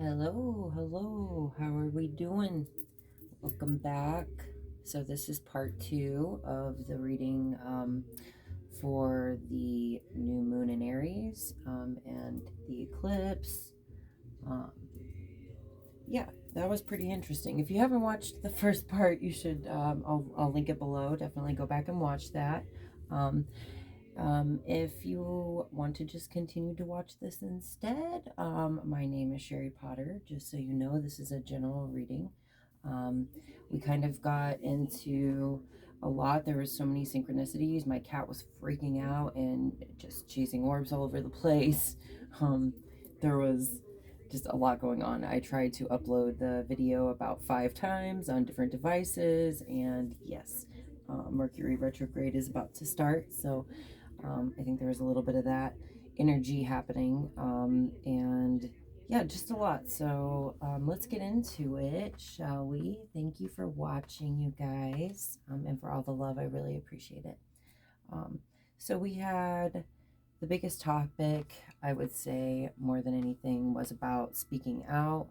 Hello, hello. How are we doing? Welcome back. So this is part 2 of the reading for the new moon in Aries and the eclipse. Um, yeah, that was pretty interesting. If you haven't watched the first part, you should. I'll link it below. Definitely go back and watch that. Um, if you want to just continue to watch this instead, my name is Sherry Potter. Just so you know, this is a general reading. We kind of got into a lot. There was so many synchronicities. My cat was freaking out and just chasing orbs all over the place. There was just a lot going on. I tried to upload the video about 5 times on different devices, and yes, Mercury retrograde is about to start, so I think there was a little bit of that energy happening, and yeah, just a lot. So let's get into it, shall we? Thank you for watching, you guys, and for all the love. I really appreciate it. So we had the biggest topic, I would say, more than anything, was about speaking out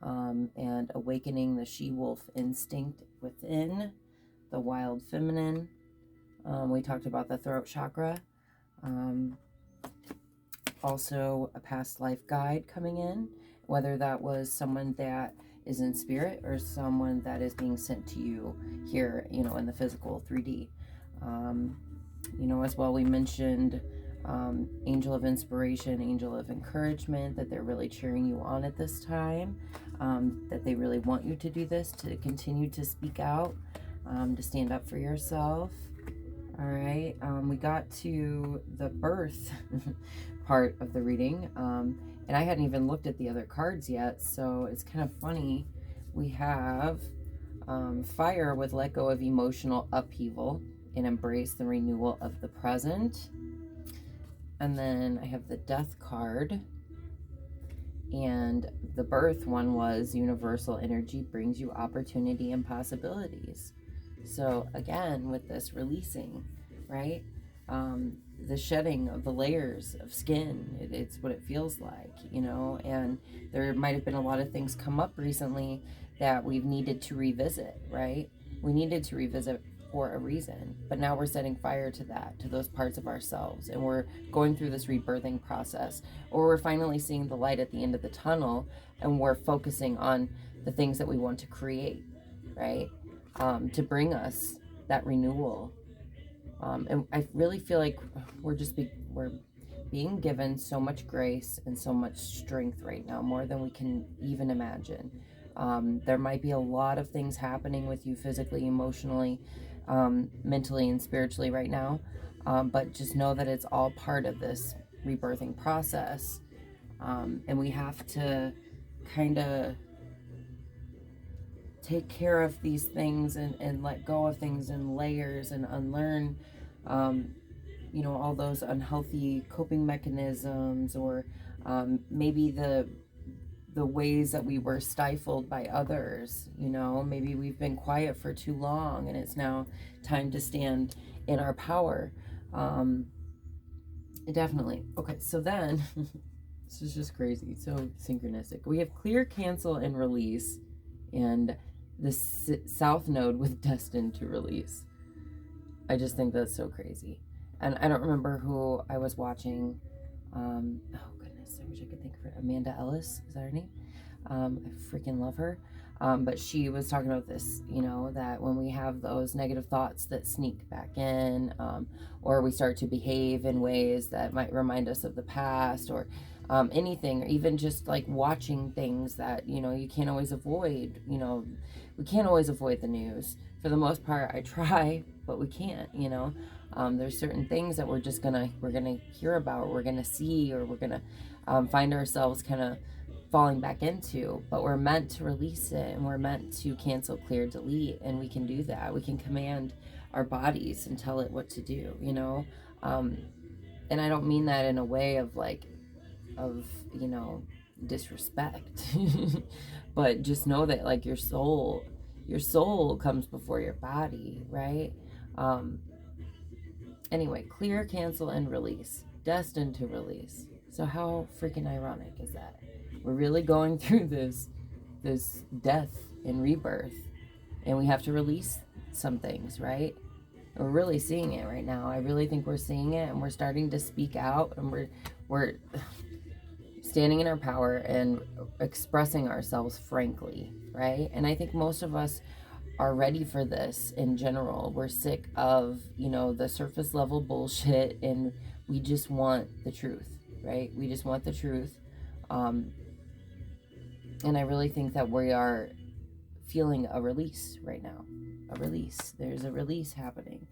and awakening the she-wolf instinct within, the wild feminine. We talked about the throat chakra. Also a past life guide coming in, whether that was someone that is in spirit or someone that is being sent to you here, in the physical 3D. As well, we mentioned angel of inspiration, angel of encouragement, that they're really cheering you on at this time, that they really want you to do this, to continue to speak out, to stand up for yourself. All right, we got to the birth part of the reading, and I hadn't even looked at the other cards yet, so it's kind of funny. We have fire with let go of emotional upheaval and embrace the renewal of the present. And then I have the death card, and the birth one was universal energy brings you opportunity and possibilities. So again, with this releasing, right? The shedding of the layers of skin, it's what it feels like, and there might have been a lot of things come up recently that we've needed to revisit, right? We needed to revisit for a reason, but now we're setting fire to that, to those parts of ourselves, and we're going through this rebirthing process, or we're finally seeing the light at the end of the tunnel, and we're focusing on the things that we want to create, right? To bring us that renewal. And I really feel like we're being given so much grace and so much strength right now, more than we can even imagine. There might be a lot of things happening with you physically, emotionally, mentally, and spiritually right now, but just know that it's all part of this rebirthing process, and we have to kind of take care of these things, and let go of things in layers, and unlearn all those unhealthy coping mechanisms, or maybe the ways that we were stifled by others. Maybe we've been quiet for too long, and it's now time to stand in our power. Definitely. Okay, so then this is just crazy, so synchronistic. We have clear, cancel, and release, and the south node with destined to release. I just think that's so crazy. And I don't remember who I was watching. Oh goodness, I wish I could think of her. Amanda Ellis, is that her name? I freaking love her. But she was talking about this, that when we have those negative thoughts that sneak back in, or we start to behave in ways that might remind us of the past, or anything, or even just like watching things that, you can't always avoid. We can't always avoid the news. For the most part, I try, but we can't, there's certain things that we're gonna hear about, or we're gonna see, or we're gonna find ourselves kind of falling back into, but we're meant to release it, and we're meant to cancel, clear, delete, and we can do that. We can command our bodies and tell it what to do, and I don't mean that in a way of disrespect, but just know that, like, your soul comes before your body, right? Anyway, clear, cancel, and release, destined to release. So how freaking ironic is that? We're really going through this death and rebirth, and we have to release some things, right? We're really seeing it right now. I really think we're seeing it, and we're starting to speak out, and we're standing in our power and expressing ourselves frankly, right? And I think most of us are ready for this in general. We're sick of, the surface level bullshit, and we just want the truth, right? We just want the truth. And I really think that we are feeling a release right now. A release. There's a release happening.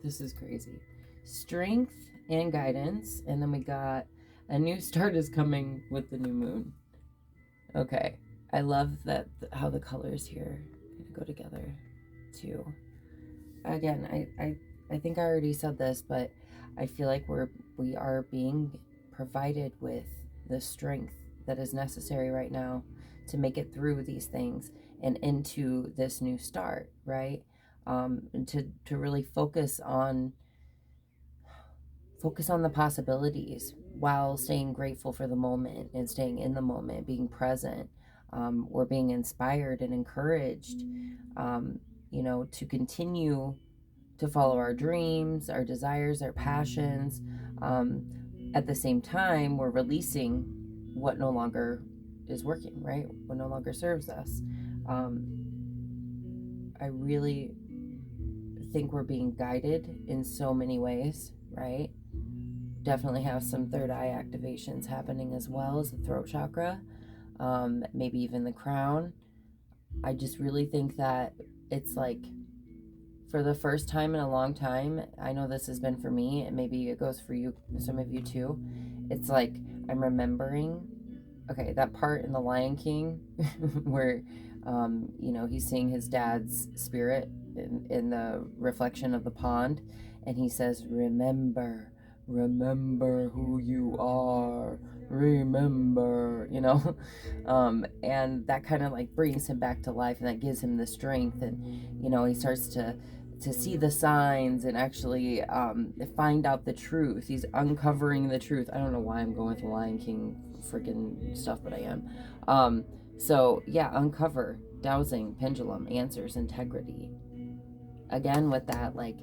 This is crazy. Strength and guidance. And then we got a new start is coming with the new moon. Okay. I love that how the colors here go together too. Again, I think I already said this, but I feel like we are being provided with the strength that is necessary right now to make it through these things and into this new start, right? And to really focus on the possibilities while staying grateful for the moment and staying in the moment, being present. We're being inspired and encouraged, to continue to follow our dreams, our desires, our passions. At the same time, we're releasing what no longer is working, right? What no longer serves us. I really think we're being guided in so many ways, right? Definitely have some third eye activations happening as well as the throat chakra, maybe even the crown. I just really think that it's like, for the first time in a long time, I know this has been for me, and maybe it goes for you, some of you too. It's like I'm remembering, okay, that part in The Lion King where, he's seeing his dad's spirit in the reflection of the pond, and he says, remember who you are, remember, and that kind of like brings him back to life, and that gives him the strength, and, he starts to see the signs and actually find out the truth. He's uncovering the truth. I don't know why I'm going with the Lion King freaking stuff, but I am. So yeah, uncover, dowsing, pendulum, answers, integrity. Again, with that, like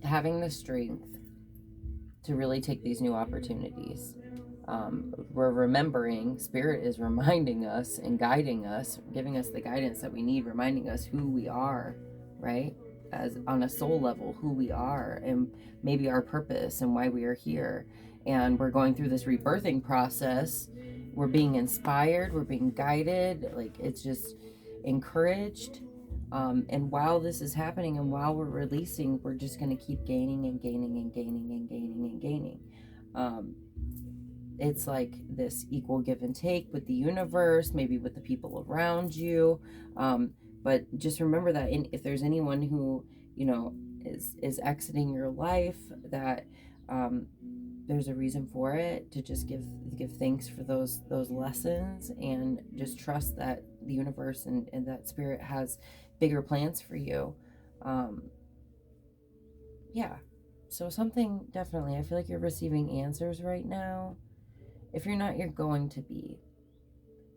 having the strength to really take these new opportunities. We're remembering, Spirit is reminding us and guiding us, giving us the guidance that we need, reminding us who we are, right? As on a soul level, who we are, and maybe our purpose and why we are here. And we're going through this rebirthing process. We're being inspired, we're being guided, like it's just encouraged. And while this is happening and while we're releasing, we're just going to keep gaining and gaining and gaining and gaining and gaining. It's like this equal give and take with the universe, maybe with the people around you. But just remember that if there's anyone who, is exiting your life, that there's a reason for it, to just give thanks for those lessons, and just trust that the universe and that spirit has bigger plans for you. Yeah. So something, definitely, I feel like you're receiving answers right now. If you're not, you're going to be.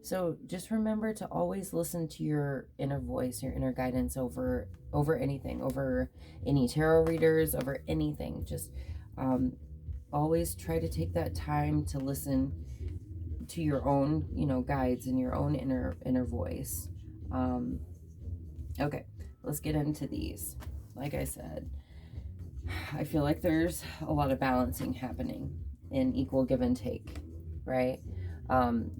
So just remember to always listen to your inner voice, your inner guidance over anything, over any tarot readers, over anything. Just always try to take that time to listen to your own, guides and your own inner voice. Okay, let's get into these. Like I said, I feel like there's a lot of balancing happening in equal give and take, right?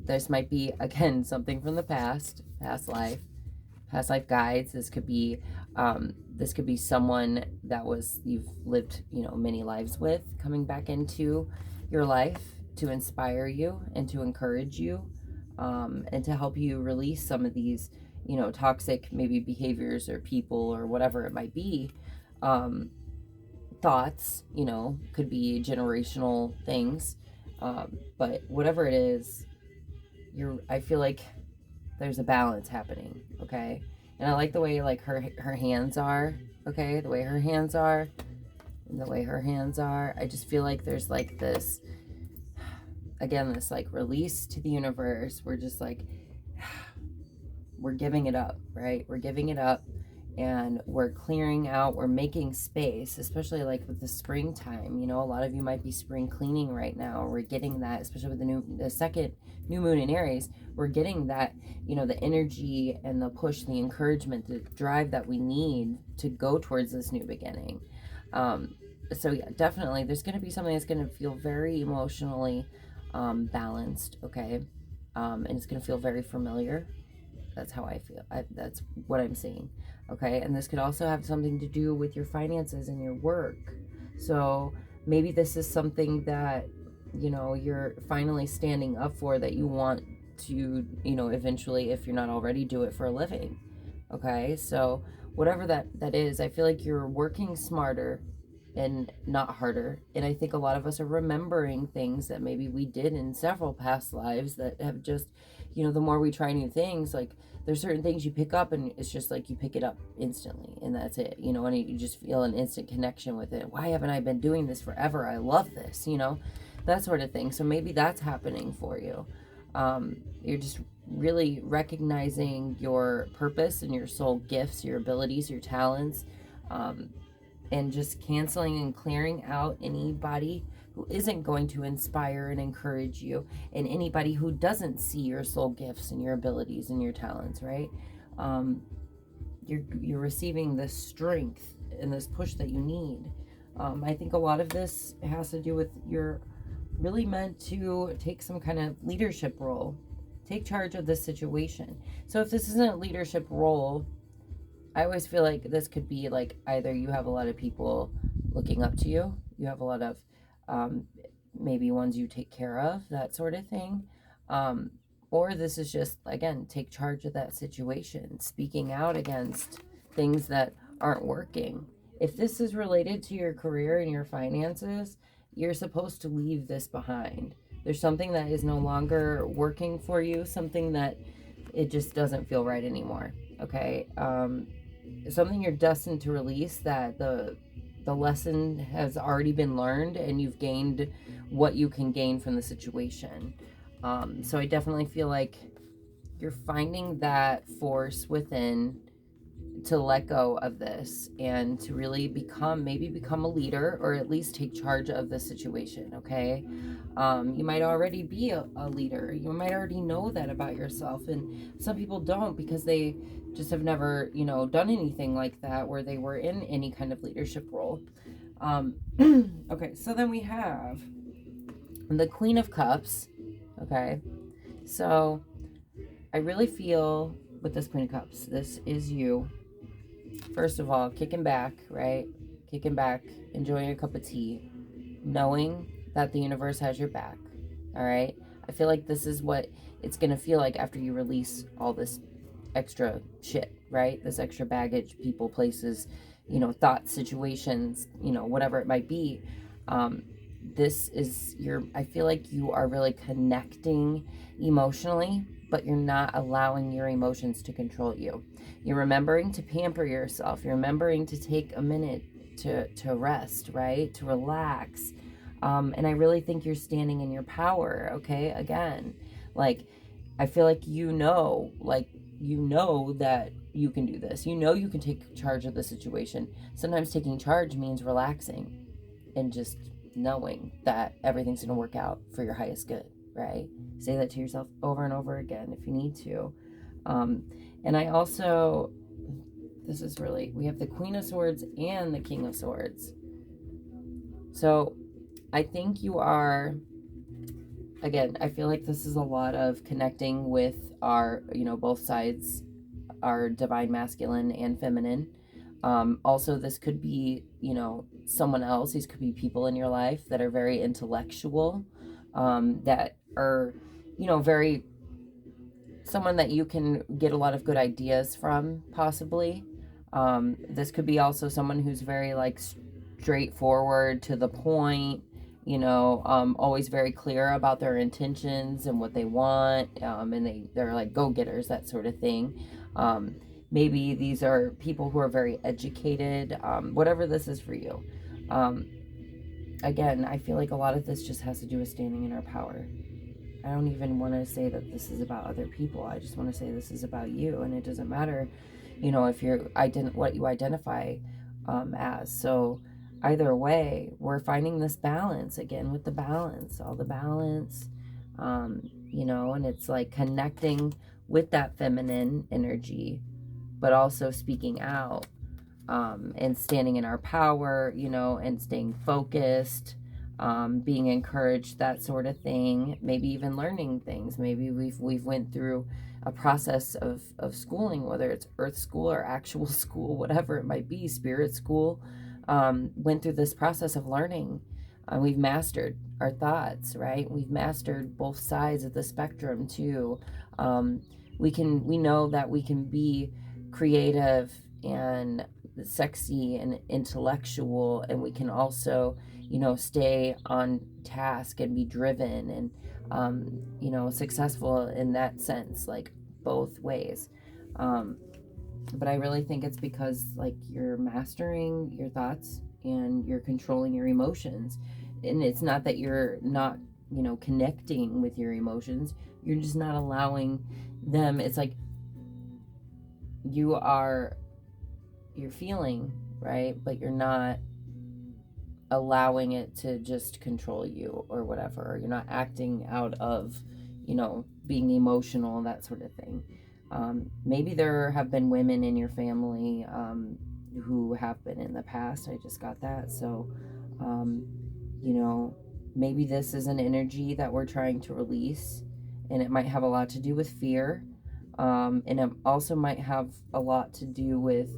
This might be, again, something from the past life guides. This could be someone that you've lived, many lives with, coming back into your life to inspire you and to encourage you, and to help you release some of these, toxic maybe behaviors or people or whatever it might be. Thoughts, could be generational things. But whatever it is, I feel like there's a balance happening, okay? And I like the way like her hands are, okay? The way her hands are, the way her hands are. I just feel like there's like this, again, this like release to the universe. We're just like, we're giving it up, right? We're giving it up, and we're clearing out, we're making space, especially like with the springtime. You know, a lot of you might be spring cleaning right now. We're getting that, especially with the second new moon in Aries. We're getting that, you know, the energy and the push, the encouragement, the drive that we need to go towards this new beginning. So yeah, definitely there's going to be something that's going to feel very emotionally balanced, okay? And it's going to feel very familiar. That's how I feel. That's what I'm seeing. Okay. And this could also have something to do with your finances and your work. So maybe this is something that, you know, you're finally standing up for, that you want to, you know, eventually, if you're not already, do it for a living. Okay. So whatever that is, I feel like you're working smarter and not harder. And I think a lot of us are remembering things that maybe we did in several past lives that have just, you know, the more we try new things, like there's certain things you pick up and it's just like you pick it up instantly and that's it, you know, and you just feel an instant connection with it. Why haven't I been doing this forever? I love this, you know, that sort of thing. So maybe that's happening for you. You're just really recognizing your purpose and your soul gifts, your abilities, your talents, and just canceling and clearing out anybody who isn't going to inspire and encourage you, and anybody who doesn't see your soul gifts and your abilities and your talents, right? You're receiving this strength and this push that you need. I think a lot of this has to do with you're really meant to take some kind of leadership role, take charge of this situation. So if this isn't a leadership role, I always feel like this could be like either you have a lot of people looking up to you, you have a lot of maybe ones you take care of, that sort of thing. Um, or this is just, again, take charge of that situation, speaking out against things that aren't working. If this is related to your career and your finances, you're supposed to leave this behind. There's something that is no longer working for you, something that it just doesn't feel right anymore. Okay. Something you're destined to release, that the lesson has already been learned and you've gained what you can gain from the situation. So I definitely feel like you're finding that force within to let go of this and to really maybe become a leader, or at least take charge of the situation. Okay. You might already be a leader. You might already know that about yourself. And some people don't, because they just have never, you know, done anything like that where they were in any kind of leadership role. Okay. So then we have the Queen of Cups. Okay. So I really feel with this Queen of Cups, this is you. First of all, kicking back, right? Kicking back, enjoying a cup of tea, knowing that the universe has your back. All right. I feel like this is what it's going to feel like after you release all this extra shit, right? This extra baggage, people, places, you know, thoughts, situations, you know, whatever it might be. This is I feel like you are really connecting emotionally, but you're not allowing your emotions to control you. You're remembering to pamper yourself. You're remembering to take a minute to rest, right? To relax. And I really think you're standing in your power, okay? Again, like, I feel like you know that you can do this. You know you can take charge of the situation. Sometimes taking charge means relaxing and just knowing that everything's going to work out for your highest good, right? Say that to yourself over and over again if you need to. And I also, this is really, we have the Queen of Swords and the King of Swords. So I think you are, again, I feel like this is a lot of connecting with our, you know, both sides, our divine masculine and feminine. Also, this could be, you know, someone else. These could be people in your life that are very intellectual, that are, you know, very, someone that you can get a lot of good ideas from, possibly. This could be also someone who's very like straightforward, to the point, you know, always very clear about their intentions and what they want, and they're like go-getters, that sort of thing. Maybe these are people who are very educated, whatever this is for you. Again, I feel like a lot of this just has to do with standing in our power. I don't even want to say that this is about other people. I just want to say this is about you, and it doesn't matter, if you're what you identify as. So either way, we're finding this balance again with the balance, all the balance, and it's like connecting with that feminine energy, but also speaking out, and standing in our power, and staying focused, being encouraged, that sort of thing. Maybe even learning things. Maybe we've went through a process of schooling, whether it's earth school or actual school, whatever it might be, spirit school. Went through this process of learning. We've mastered our thoughts, right? We've mastered both sides of the spectrum too. We know that we can be creative and sexy and intellectual, and we can also stay on task and be driven and successful in that sense, like both ways. But I really think it's because like you're mastering your thoughts and you're controlling your emotions, and it's not that you're not connecting with your emotions, you're just not allowing them. It's like you're feeling, right? But you're not allowing it to just control you or whatever. You're not acting out of, being emotional, that sort of thing. Maybe there have been women in your family who have been in the past. I just got that. So, maybe this is an energy that we're trying to release, and it might have a lot to do with fear. And it also might have a lot to do with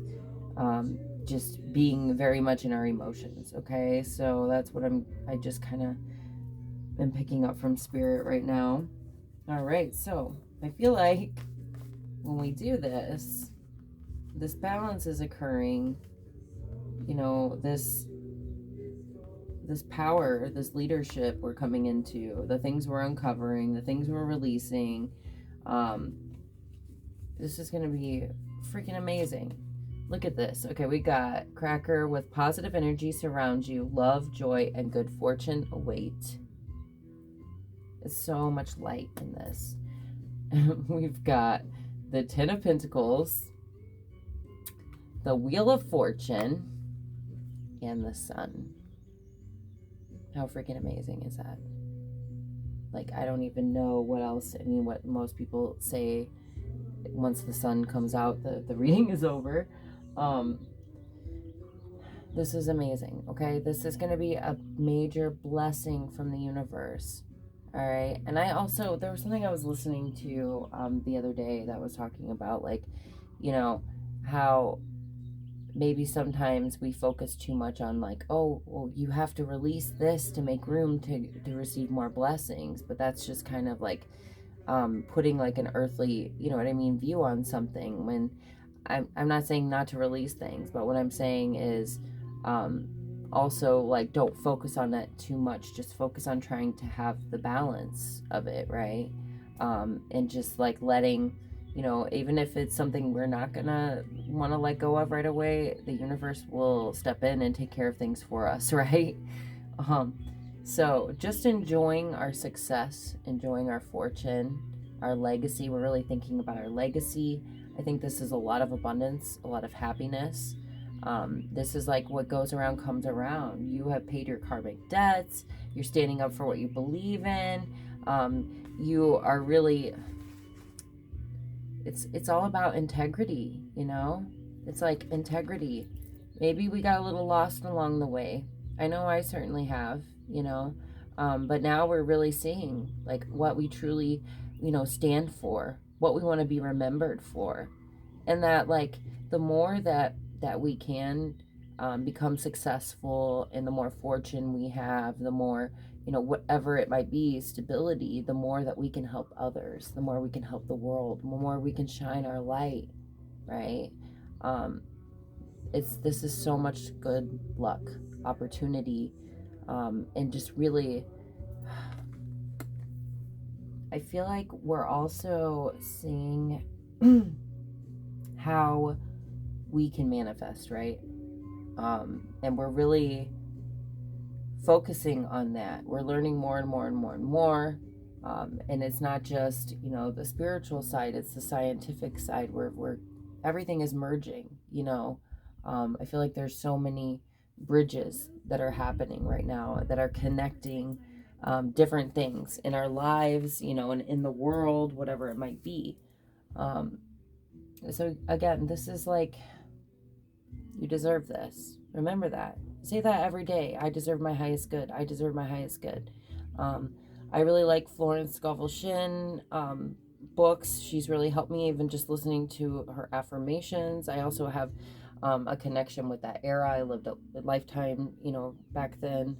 just being very much in our emotions. Okay, so that's what I just kind of am picking up from spirit right now. All right, so I feel like when we do this balance is occurring. This power, this leadership we're coming into, the things we're uncovering, the things we're releasing. This is going to be freaking amazing. Look at this. Okay, we got Cracker with positive energy surrounds you, love, joy, and good fortune await. There's so much light in this. We've got the Ten of Pentacles, the Wheel of Fortune, and the Sun. How freaking amazing is that? Like, I don't even know what else. I mean, what most people say once the sun comes out, the reading is over. This is amazing, okay? This is going to be a major blessing from the universe, all right? And there was something I was listening to the other day that was talking about, like, how maybe sometimes we focus too much on, like, oh, well, you have to release this to make room to receive more blessings. But that's just kind of like putting like an earthly, view on something, when I'm not saying not to release things, but what I'm saying is also, like, don't focus on that too much. Just focus on trying to have the balance of it, right? And just like letting, even if it's something we're not gonna want to let go of right away, the universe will step in and take care of things for us, right? So just enjoying our success, enjoying our fortune, our legacy. We're really thinking about our legacy. I think this is a lot of abundance, a lot of happiness. This is like what goes around comes around. You have paid your karmic debts. You're standing up for what you believe in. You are really, it's all about integrity, It's like integrity. Maybe we got a little lost along the way. I know I certainly have, but now we're really seeing like what we truly, stand for, what we want to be remembered for. And that, like, the more that we can become successful, and the more fortune we have, the more, whatever it might be, stability, the more that we can help others, the more we can help the world, the more we can shine our light, right? This is so much good luck, opportunity, and just really, I feel like we're also seeing how we can manifest, right? And we're really focusing on that. We're learning more and more and more and more. And it's not just, the spiritual side, it's the scientific side where everything is merging, I feel like there's so many bridges that are happening right now that are connecting different things in our lives, and in the world, whatever it might be. Um, so again, this is like, you deserve this. Remember that. Say that every day. I deserve my highest good. I deserve my highest good. Um, I really like Florence Scovel Shinn books. She's really helped me, even just listening to her affirmations. I also have a connection with that era. I lived a lifetime, back then.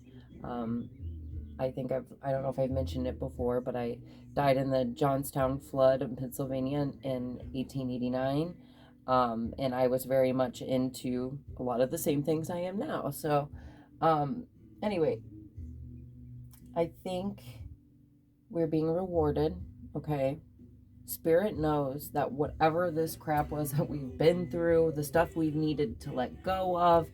I think I don't know if I've mentioned it before, but I died in the Johnstown flood in Pennsylvania in 1889. And I was very much into a lot of the same things I am now. So, um, anyway, I think we're being rewarded, okay? Spirit knows that whatever this crap was that we've been through, the stuff we've needed to let go of,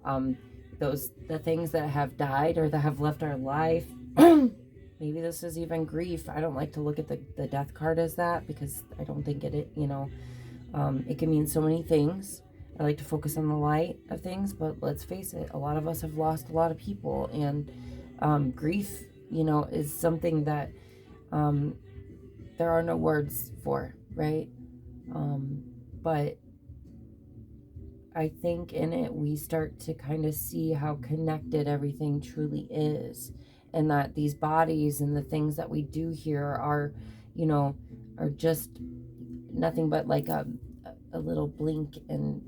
um, the things that have died or that have left our life. Maybe this is even grief. I don't like to look at the death card as that, because I don't think it it can mean so many things. I like to focus on the light of things, but let's face it, a lot of us have lost a lot of people, and grief, is something that there are no words for, right? But I think in it we start to kind of see how connected everything truly is, and that these bodies and the things that we do here are just nothing but like a little blink, and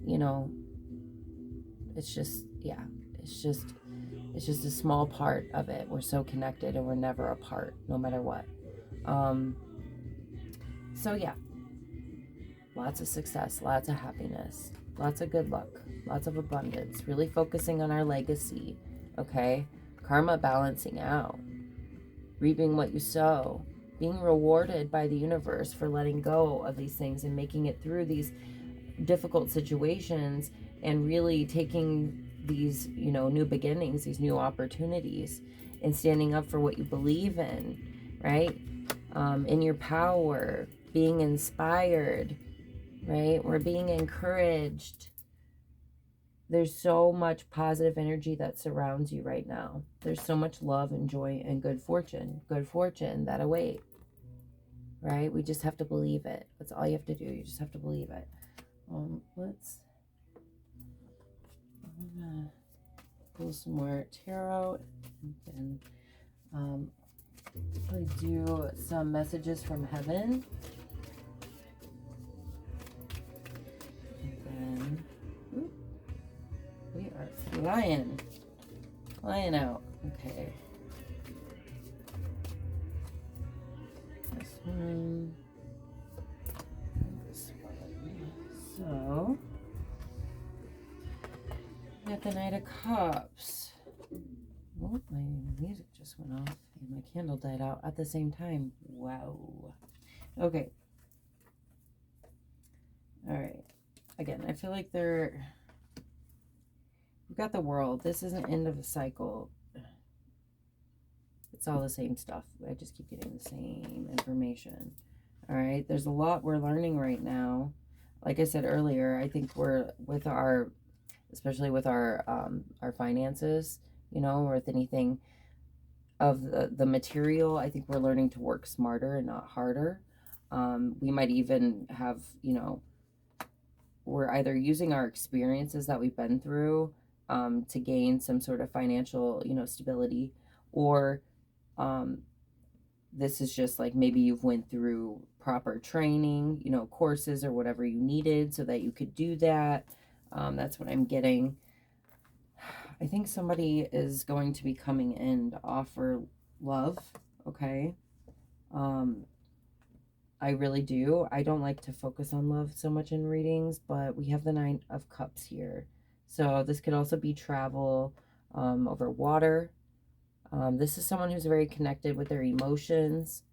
it's just, yeah, it's just a small part of it. We're so connected, and we're never apart, no matter what. So yeah, lots of success, lots of happiness, lots of good luck, lots of abundance, really focusing on our legacy, okay? Karma balancing out, reaping what you sow, being rewarded by the universe for letting go of these things and making it through these difficult situations, and really taking these, new beginnings, these new opportunities, and standing up for what you believe in, right? In your power, being inspired, right? We're being encouraged. There's so much positive energy that surrounds you right now. There's so much love and joy and good fortune that await, right? We just have to believe it. That's all you have to do. You just have to believe it. I'm gonna pull some more tarot, and then we do some messages from heaven, and then we are flying out. Okay, this one, this one. So we got the Knight of Cups. Oh, my music just went off and my candle died out at the same time. Wow. Okay. All right. Again, I feel like we've got the World. This is an end of a cycle. It's all the same stuff. I just keep getting the same information. All right. There's a lot we're learning right now. Like I said earlier, I think we're especially with our finances, with anything of the material, I think we're learning to work smarter and not harder. We might even have, we're either using our experiences that we've been through to gain some sort of financial, stability, or this is just like maybe you've went through proper training, courses or whatever you needed so that you could do that. That's what I'm getting. I think somebody is going to be coming in to offer love, okay? I really do. I don't like to focus on love so much in readings, but we have the Nine of Cups here. So this could also be travel over water. This is someone who's very connected with their emotions,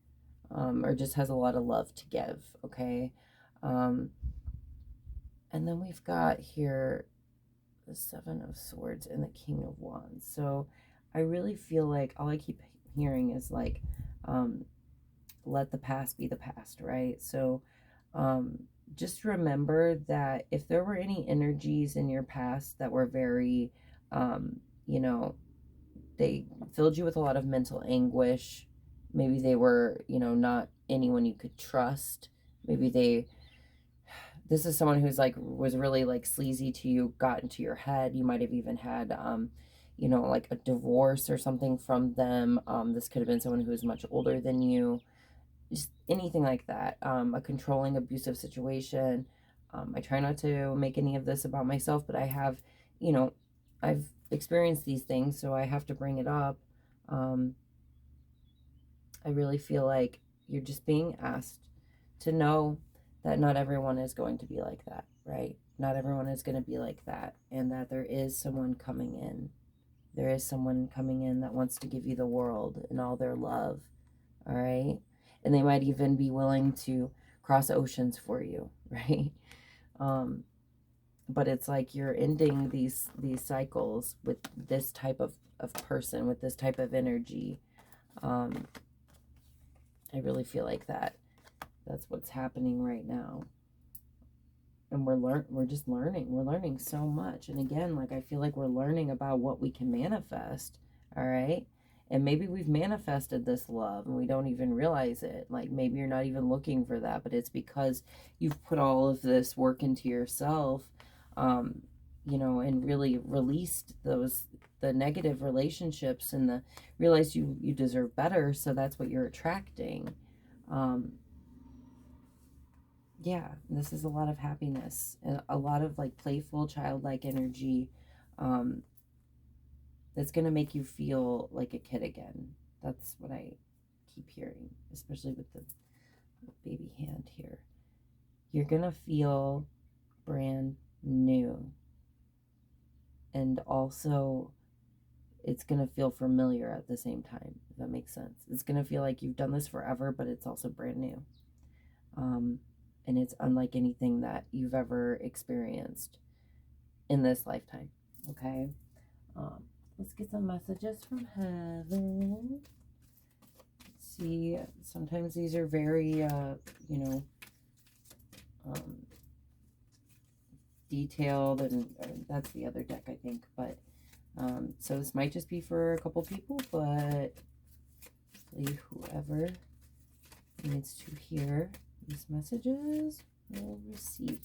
or just has a lot of love to give, okay? And then we've got here the Seven of Swords and the King of Wands. So I really feel like all I keep hearing is like, let the past be the past, right? So um, just remember that if there were any energies in your past that were very, um, you know, they filled you with a lot of mental anguish, maybe they were, not anyone you could trust. Maybe this is someone who's like, was really like sleazy to you, got into your head. You might have even had, like a divorce or something from them. This could have been someone who was much older than you, just anything like that. A controlling, abusive situation. I try not to make any of this about myself, but I have, you know, I've experienced these things, so I have to bring it up. Um, I really feel like you're just being asked to know that not everyone is going to be like that, right? Not everyone is going to be like that, and that there is someone coming in. There is someone coming in that wants to give you the world and all their love, all right? And they might even be willing to cross oceans for you, right? Um, but it's like you're ending these cycles with this type of person, with this type of energy. Um, I really feel like that's what's happening right now. And we're just learning. We're learning so much. And again, like I feel like we're learning about what we can manifest, all right? And maybe we've manifested this love and we don't even realize it. Like maybe you're not even looking for that, but it's because you've put all of this work into yourself, um, and really released the negative relationships and the realize you deserve better, so that's what you're attracting. Um, yeah, this is a lot of happiness and a lot of like playful childlike energy, um, that's going to make you feel like a kid again. That's what I keep hearing, especially with the baby hand here. You're going to feel brand new, and also it's going to feel familiar at the same time, if that makes sense. It's going to feel like you've done this forever, but it's also brand new. um, and it's unlike anything that you've ever experienced in this lifetime. Okay. Um, let's get some messages from heaven. Let's see, sometimes these are very, um, detailed, and that's the other deck, I think. But so this might just be for a couple people, but whoever needs to hear these messages will receive.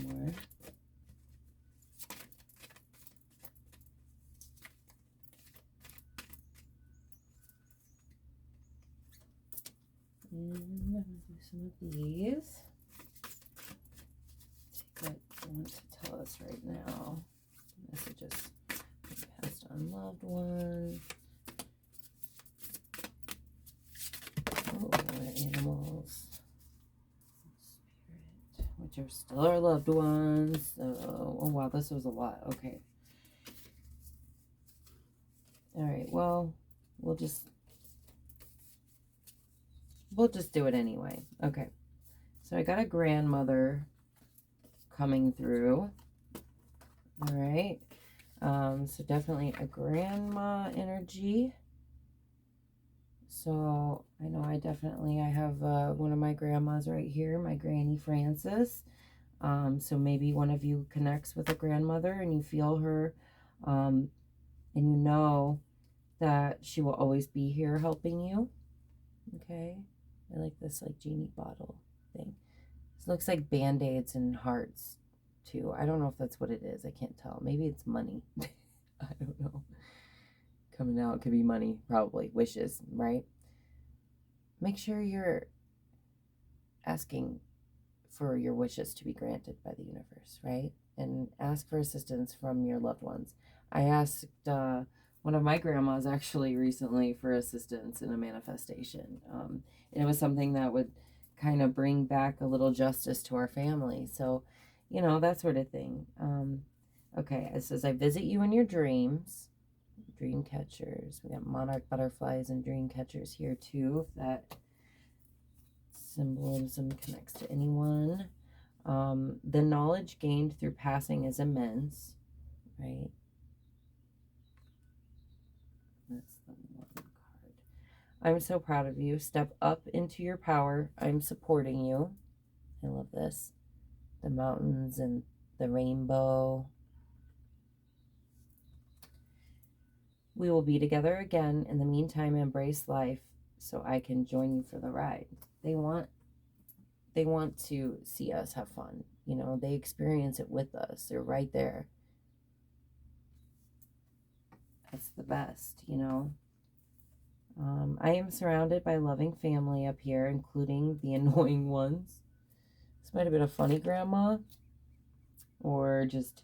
More. And I'm going to do some of these. Take what they want to tell us right now. Messages passed on loved ones. Oh, what animals. Spirit, which are still our loved ones. Oh wow, this was a lot. Okay. All right. Well, we'll just do it anyway. Okay. So I got a grandmother coming through. All right. So definitely a grandma energy. So I know I have one of my grandmas right here, my Granny Frances. So maybe one of you connects with a grandmother and you feel her, and you know that she will always be here helping you. Okay. I like this like genie bottle thing. This looks like band-aids and hearts too. I don't know if that's what it is. I can't tell. Maybe it's money. I don't know. Coming out could be money, probably. Wishes, right? Make sure you're asking for your wishes to be granted by the universe, right? And ask for assistance from your loved ones. I asked one of my grandmas actually recently for assistance in a manifestation. And it was something that would kind of bring back a little justice to our family. So, that sort of thing. Okay, it says, I visit you in your dreams. Dream catchers. We got monarch butterflies and dream catchers here too, if that symbolism connects to anyone. The knowledge gained through passing is immense, right? That's the one card. I'm so proud of you. Step up into your power. I'm supporting you. I love this. The mountains and the rainbow. We will be together again. In the meantime, embrace life so I can join you for the ride. They want to see us have fun. You know, they experience it with us. They're right there. That's the best, you know. I am surrounded by loving family up here, including the annoying ones. This might have been a funny grandma, or just,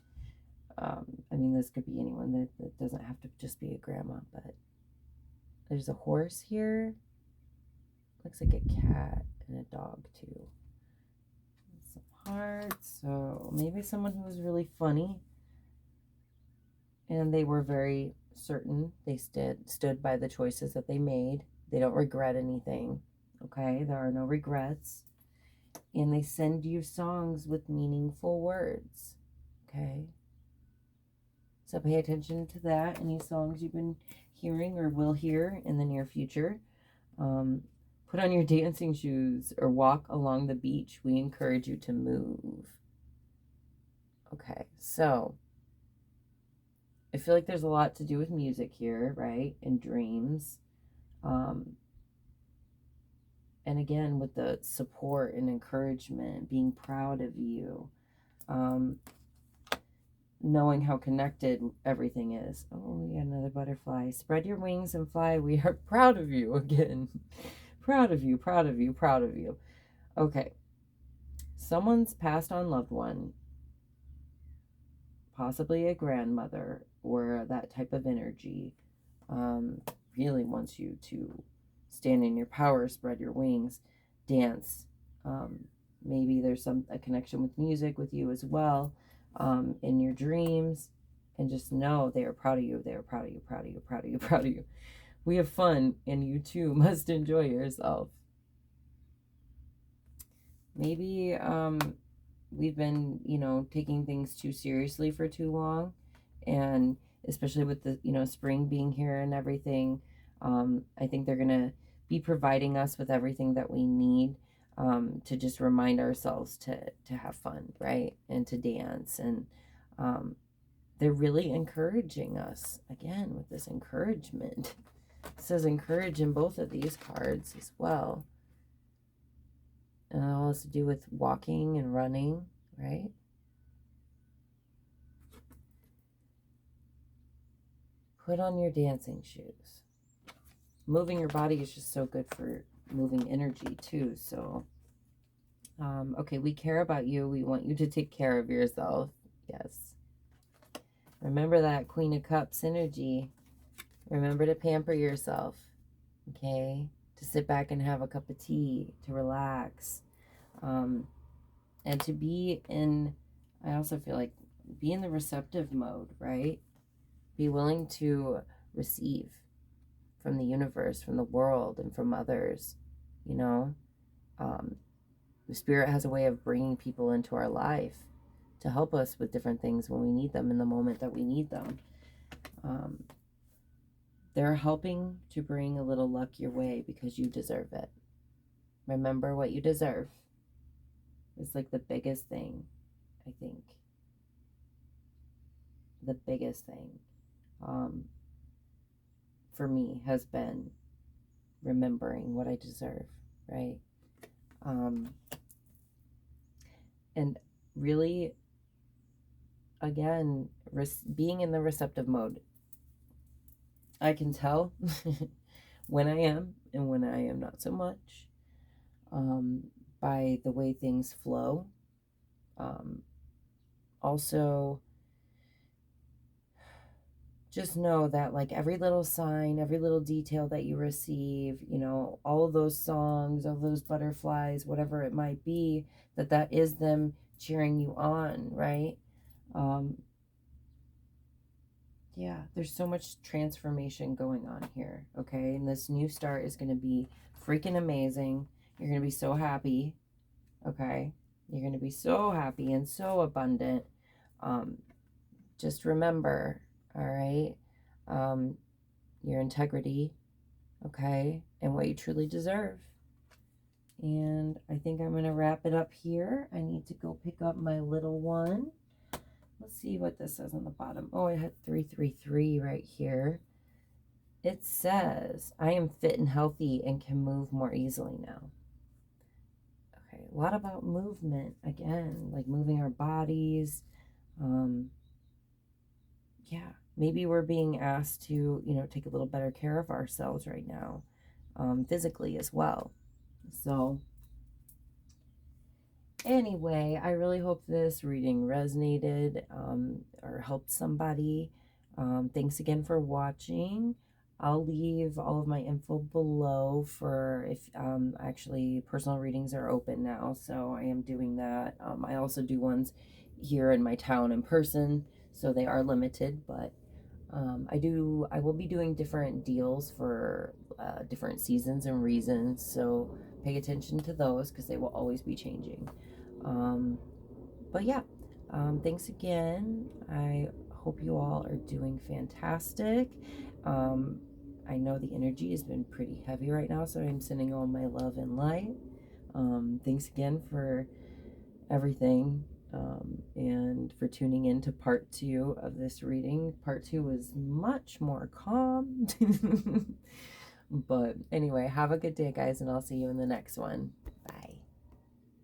I mean, this could be anyone. That doesn't have to just be a grandma, but there's a horse here. Looks like a cat and a dog, too. Some hearts. So maybe someone who was really funny, and they were very certain. They stood by the choices that they made. They don't regret anything. Okay, there are no regrets. And they send you songs with meaningful words. Okay, so pay attention to that. Any songs you've been hearing or will hear in the near future. Put on your dancing shoes or walk along the beach. We encourage you to move. Okay, so I feel like there's a lot to do with music here, right? And dreams. And again, with the support and encouragement, being proud of you, knowing how connected everything is. Oh, we got another butterfly. Spread your wings and fly. We are proud of you again. Proud of you, proud of you, proud of you. Okay. Someone's passed on loved one, possibly a grandmother or that type of energy, really wants you to stand in your power, spread your wings, dance. Maybe there's a connection with music with you as well, in your dreams, and just know they are proud of you. They are proud of you, proud of you, proud of you, proud of you. We have fun, and you too must enjoy yourself. Maybe we've been, taking things too seriously for too long, and especially with the, spring being here and everything, I think they're gonna be providing us with everything that we need, to just remind ourselves to have fun, right, and to dance, and they're really encouraging us again with this encouragement. It says encourage in both of these cards as well. And it all has to do with walking and running, right? Put on your dancing shoes. Moving your body is just so good for moving energy too. So, okay, we care about you. We want you to take care of yourself. Yes. Remember that Queen of Cups energy. Remember to pamper yourself, okay? To sit back and have a cup of tea, to relax, and to be in, I also feel like, be in the receptive mode, right? Be willing to receive from the universe, from the world, and from others, you know? The Spirit has a way of bringing people into our life to help us with different things when we need them in the moment that we need them. They're helping to bring a little luck your way because you deserve it. Remember what you deserve. It's like the biggest thing, I think. The biggest thing, for me, has been remembering what I deserve, right? And really, again, being in the receptive mode. I can tell when I am and when I am not so much, by the way things flow. Also, just know that, like, every little sign, every little detail that you receive, all of those songs, all those butterflies, whatever it might be, that is them cheering you on, right? Yeah, there's so much transformation going on here, okay? And this new start is going to be freaking amazing. You're going to be so happy, okay? You're going to be so happy and so abundant. Um, just remember, all right, your integrity, okay, and what you truly deserve. And I think I'm going to wrap it up here. I need to go pick up my little one. Let's see what this says on the bottom. Oh, I had 333 right here. It says, I am fit and healthy and can move more easily now. Okay, a lot about movement again, like moving our bodies. Yeah, maybe we're being asked to, take a little better care of ourselves right now, physically as well. So anyway, I really hope this reading resonated or helped somebody. Thanks again for watching. I'll leave all of my info below for if actually personal readings are open now, so I am doing that. I also do ones here in my town in person, so they are limited, but I will be doing different deals for different seasons and reasons, so pay attention to those because they will always be changing. But yeah, thanks again. I hope you all are doing fantastic. I know the energy has been pretty heavy right now, so I'm sending all my love and light. Thanks again for everything, and for tuning in to part 2 of this reading. Part 2 was much more calm. But anyway, have a good day, guys, and I'll see you in the next one.